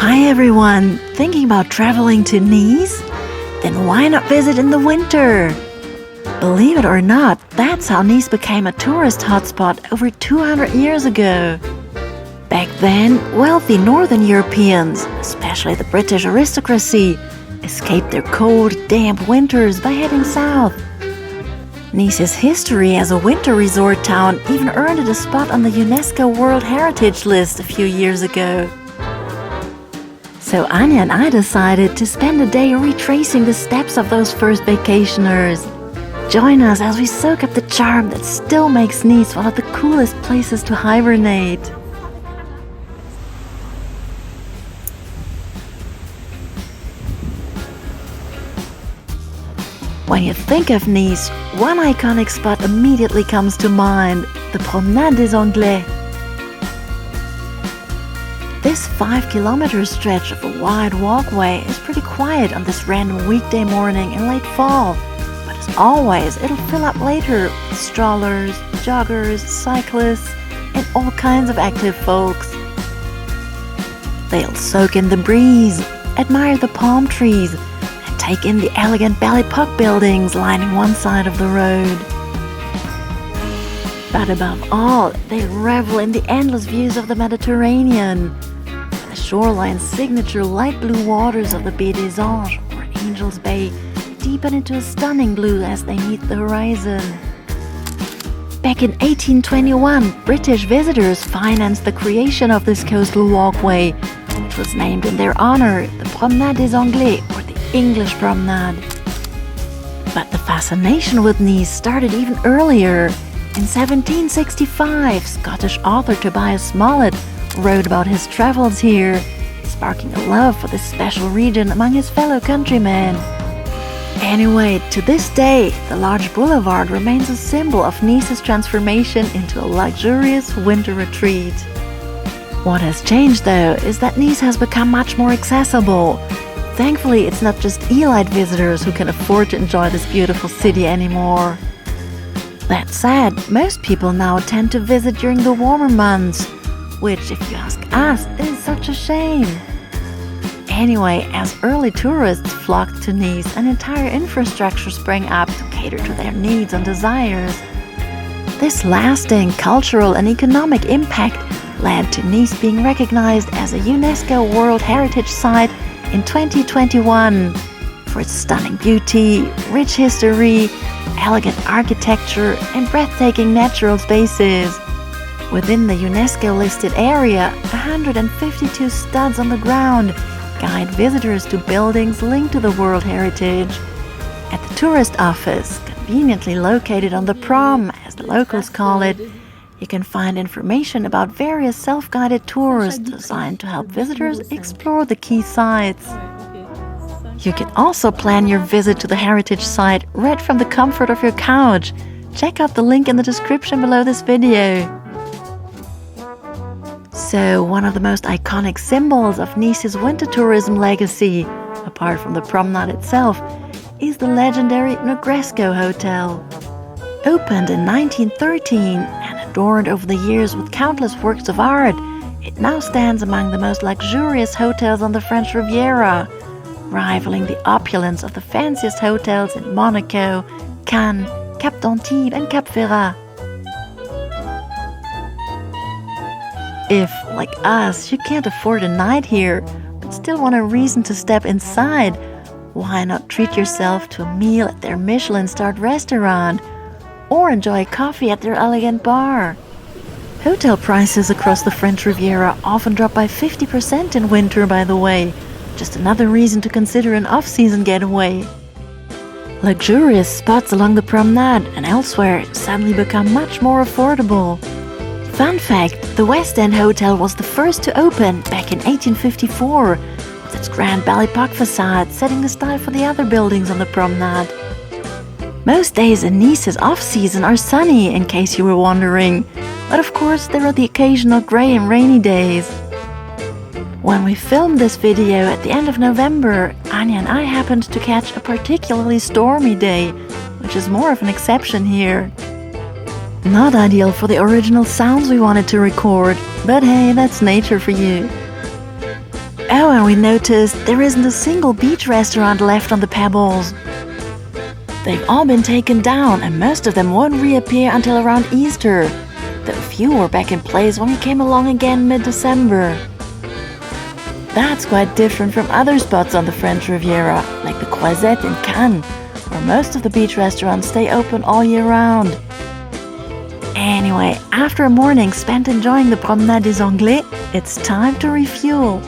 Hi everyone! Thinking about traveling to Nice? Then why not visit in the winter? Believe it or not, that's how Nice became a tourist hotspot over 200 years ago. Back then, wealthy northern Europeans, especially the British aristocracy, escaped their cold, damp winters by heading south. Nice's history as a winter resort town even earned it a spot on the UNESCO World Heritage List a few years ago. So Anja and I decided to spend a day retracing the steps of those first vacationers. Join us as we soak up the charm that still makes Nice one of the coolest places to hibernate. When you think of Nice, one iconic spot immediately comes to mind, the Promenade des Anglais. This 5-kilometer stretch of a wide walkway is pretty quiet on this random weekday morning in late fall, but as always, it'll fill up later with strollers, joggers, cyclists, and all kinds of active folks. They'll soak in the breeze, admire the palm trees, and take in the elegant Belle-Époque buildings lining one side of the road. But above all, they revel in the endless views of the Mediterranean. The shoreline's signature light blue waters of the Baie des Anges or Angel's Bay deepen into a stunning blue as they meet the horizon. Back in 1821, British visitors financed the creation of this coastal walkway, which was named in their honor the Promenade des Anglais or the English Promenade. But the fascination with Nice started even earlier. In 1765, Scottish author Tobias Smollett wrote about his travels here, sparking a love for this special region among his fellow countrymen. Anyway, to this day, the large boulevard remains a symbol of Nice's transformation into a luxurious winter retreat. What has changed, though, is that Nice has become much more accessible. Thankfully, it's not just elite visitors who can afford to enjoy this beautiful city anymore. That said, most people now tend to visit during the warmer months, which, if you ask us, is such a shame. Anyway, as early tourists flocked to Nice, an entire infrastructure sprang up to cater to their needs and desires. This lasting cultural and economic impact led to Nice being recognized as a UNESCO World Heritage Site in 2021 for its stunning beauty, rich history, elegant architecture, and breathtaking natural spaces. Within the UNESCO-listed area, 152 studs on the ground guide visitors to buildings linked to the World Heritage. At the tourist office, conveniently located on the Prom, as the locals call it, you can find information about various self-guided tours designed to help visitors explore the key sites. You can also plan your visit to the heritage site right from the comfort of your couch. Check out the link in the description below this video. So, one of the most iconic symbols of Nice's winter tourism legacy, apart from the promenade itself, is the legendary Negresco Hotel. Opened in 1913 and adorned over the years with countless works of art, it now stands among the most luxurious hotels on the French Riviera, rivaling the opulence of the fanciest hotels in Monaco, Cannes, Cap d'Antibes and Cap Ferrat. If, like us, you can't afford a night here, but still want a reason to step inside, why not treat yourself to a meal at their Michelin-starred restaurant, or enjoy coffee at their elegant bar? Hotel prices across the French Riviera often drop by 50% in winter, by the way. Just another reason to consider an off-season getaway. Luxurious spots along the promenade and elsewhere suddenly become much more affordable. Fun fact, the West End Hotel was the first to open back in 1854, with its grand Belle-Époque facade setting the style for the other buildings on the promenade. Most days in Nice's off-season are sunny, in case you were wondering, but of course there are the occasional grey and rainy days. When we filmed this video at the end of November, Anja and I happened to catch a particularly stormy day, which is more of an exception here. Not ideal for the original sounds we wanted to record, but hey, that's nature for you. Oh, and we noticed there isn't a single beach restaurant left on the pebbles. They've all been taken down, and most of them won't reappear until around Easter, though a few were back in place when we came along again mid-December. That's quite different from other spots on the French Riviera, like the Croisette in Cannes, where most of the beach restaurants stay open all year round. Anyway, after a morning spent enjoying the Promenade des Anglais, it's time to refuel.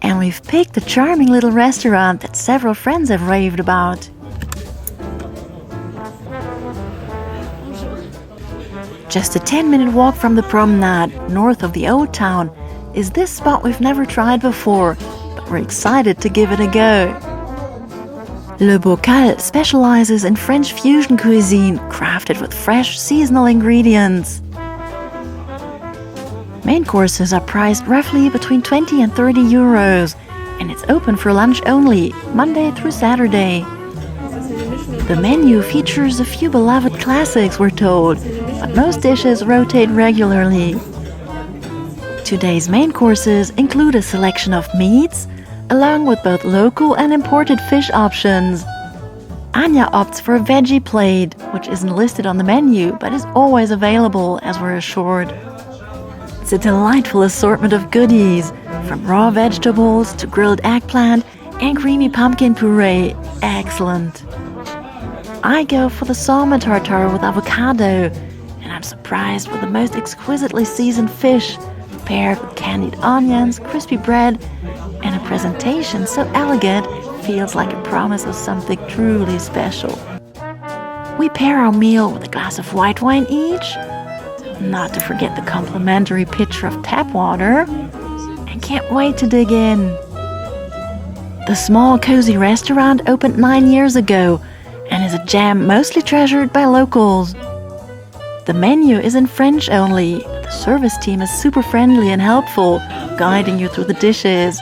And we've picked a charming little restaurant that several friends have raved about. Just a 10-minute walk from the Promenade, north of the Old Town, is this spot we've never tried before, but we're excited to give it a go. Le Bocal specializes in French fusion cuisine, crafted with fresh, seasonal ingredients. Main courses are priced roughly between 20 and 30 euros, and it's open for lunch only, Monday through Saturday. The menu features a few beloved classics, we're told, but most dishes rotate regularly. Today's main courses include a selection of meats, along with both local and imported fish options. Anja opts for a veggie plate, which isn't listed on the menu, but is always available, as we're assured. It's a delightful assortment of goodies, from raw vegetables to grilled eggplant and creamy pumpkin puree. Excellent. I go for the salmon tartare with avocado, and I'm surprised with the most exquisitely seasoned fish, paired with candied onions, crispy bread, and a presentation so elegant it feels like a promise of something truly special. We pair our meal with a glass of white wine each, not to forget the complimentary pitcher of tap water, and can't wait to dig in. The small cozy restaurant opened 9 years ago and is a gem mostly treasured by locals. The menu is in French only, but the service team is super friendly and helpful, guiding you through the dishes.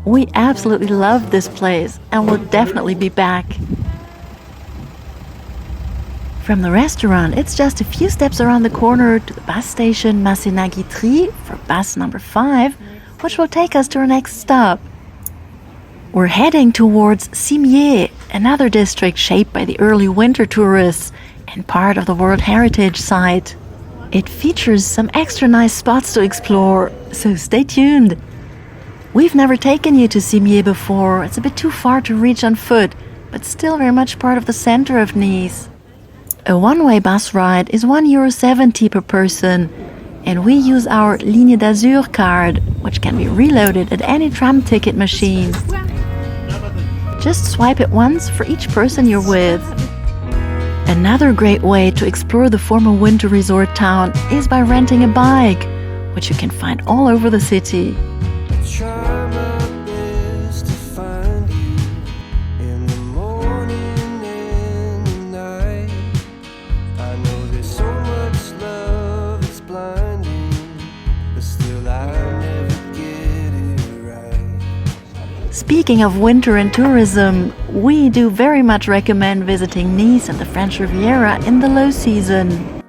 We absolutely love this place and will definitely be back. From the restaurant, it's just a few steps around the corner to the bus station Masséna-Guitry for bus number 5, which will take us to our next stop. We're heading towards Cimiez, another district shaped by the early winter tourists and part of the World Heritage Site. It features some extra nice spots to explore, so stay tuned. We've never taken you to Cimiez before. It's a bit too far to reach on foot, but still very much part of the center of Nice. A one-way bus ride is €1.70 per person, and we use our Ligne d'Azur card, which can be reloaded at any tram ticket machine. Just swipe it once for each person you're with. Another great way to explore the former winter resort town is by renting a bike, which you can find all over the city. Speaking of winter and tourism, we do very much recommend visiting Nice and the French Riviera in the low season.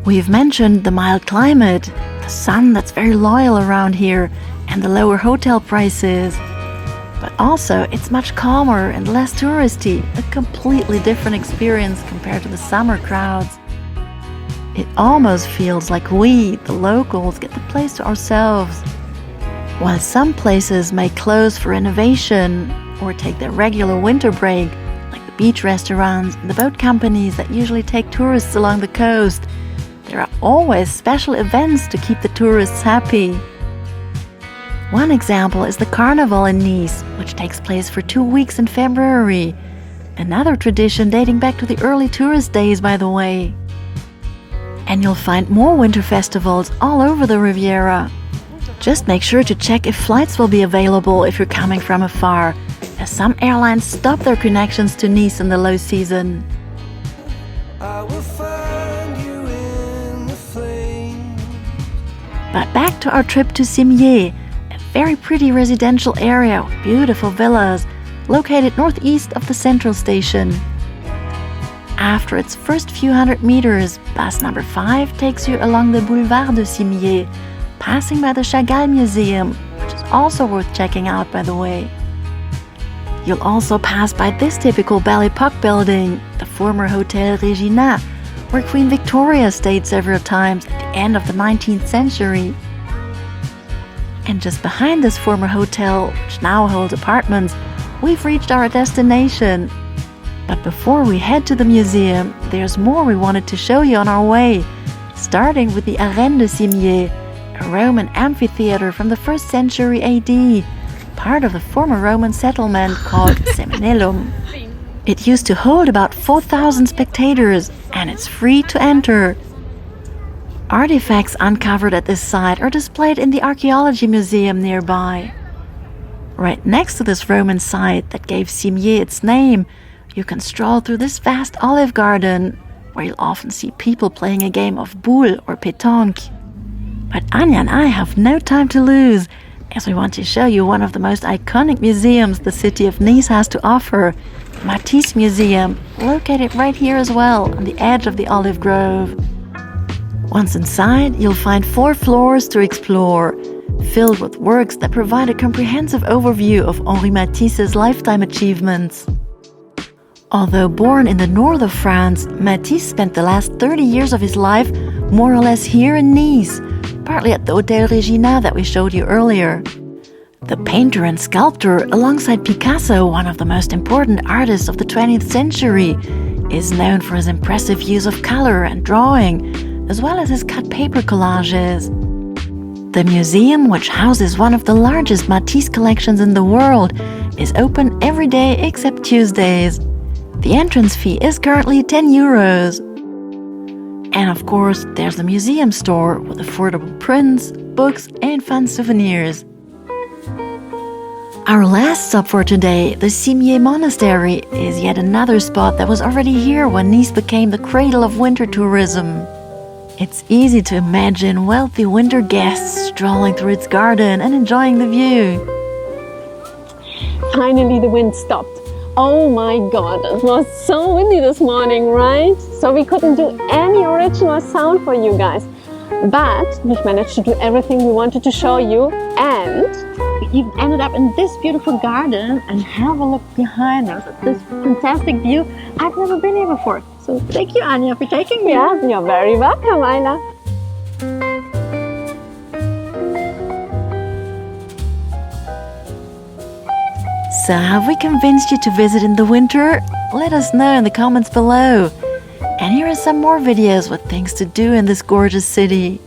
We've mentioned the mild climate, the sun that's very loyal around here, and the lower hotel prices. But also, it's much calmer and less touristy, a completely different experience compared to the summer crowds. It almost feels like we, the locals, get the place to ourselves. While some places may close for renovation or take their regular winter break, like the beach restaurants and the boat companies that usually take tourists along the coast, there are always special events to keep the tourists happy. One example is the Carnival in Nice, which takes place for 2 weeks in February. Another tradition dating back to the early tourist days, by the way. And you'll find more winter festivals all over the Riviera. Just make sure to check if flights will be available if you're coming from afar, as some airlines stop their connections to Nice in the low season. But back to our trip to Cimiez, a very pretty residential area with beautiful villas, located northeast of the central station. After its first few hundred meters, bus number 5 takes you along the Boulevard de Cimiez, passing by the Chagall Museum, which is also worth checking out, by the way. You'll also pass by this typical Belle Époque building, the former Hotel Regina, where Queen Victoria stayed several times at the end of the 19th century. And just behind this former hotel, which now holds apartments, we've reached our destination. But before we head to the museum, there's more we wanted to show you on our way, starting with the Arène de Cimiez, a Roman amphitheater from the 1st century AD, part of the former Roman settlement called Seminellum. It used to hold about 4,000 spectators, and it's free to enter. Artifacts uncovered at this site are displayed in the archaeology museum nearby. Right next to this Roman site that gave Cimiez its name, you can stroll through this vast olive garden, where you'll often see people playing a game of boule or pétanque. But Anja and I have no time to lose, as we want to show you one of the most iconic museums the city of Nice has to offer, the Matisse Museum, located right here as well, on the edge of the olive grove. Once inside, you'll find 4 floors to explore, filled with works that provide a comprehensive overview of Henri Matisse's lifetime achievements. Although born in the north of France, Matisse spent the last 30 years of his life more or less here in Nice, partly at the Hotel Regina that we showed you earlier. The painter and sculptor, alongside Picasso, one of the most important artists of the 20th century, is known for his impressive use of color and drawing, as well as his cut paper collages. The museum, which houses one of the largest Matisse collections in the world, is open every day except Tuesdays. The entrance fee is currently €10. And of course, there's the museum store with affordable prints, books, and fun souvenirs. Our last stop for today, the Cimiez Monastery, is yet another spot that was already here when Nice became the cradle of winter tourism. It's easy to imagine wealthy winter guests strolling through its garden and enjoying the view. Finally, the wind stopped. Oh my god, it was so windy this morning, right? So we couldn't do any original sound for you guys. But we've managed to do everything we wanted to show you, and we even ended up in this beautiful garden. And have a look behind us at this fantastic view. I've never been here before. So thank you, Anja, for taking me. Yeah, you're very welcome, Aila. So have we convinced you to visit in the winter? Let us know in the comments below. And here are some more videos with things to do in this gorgeous city.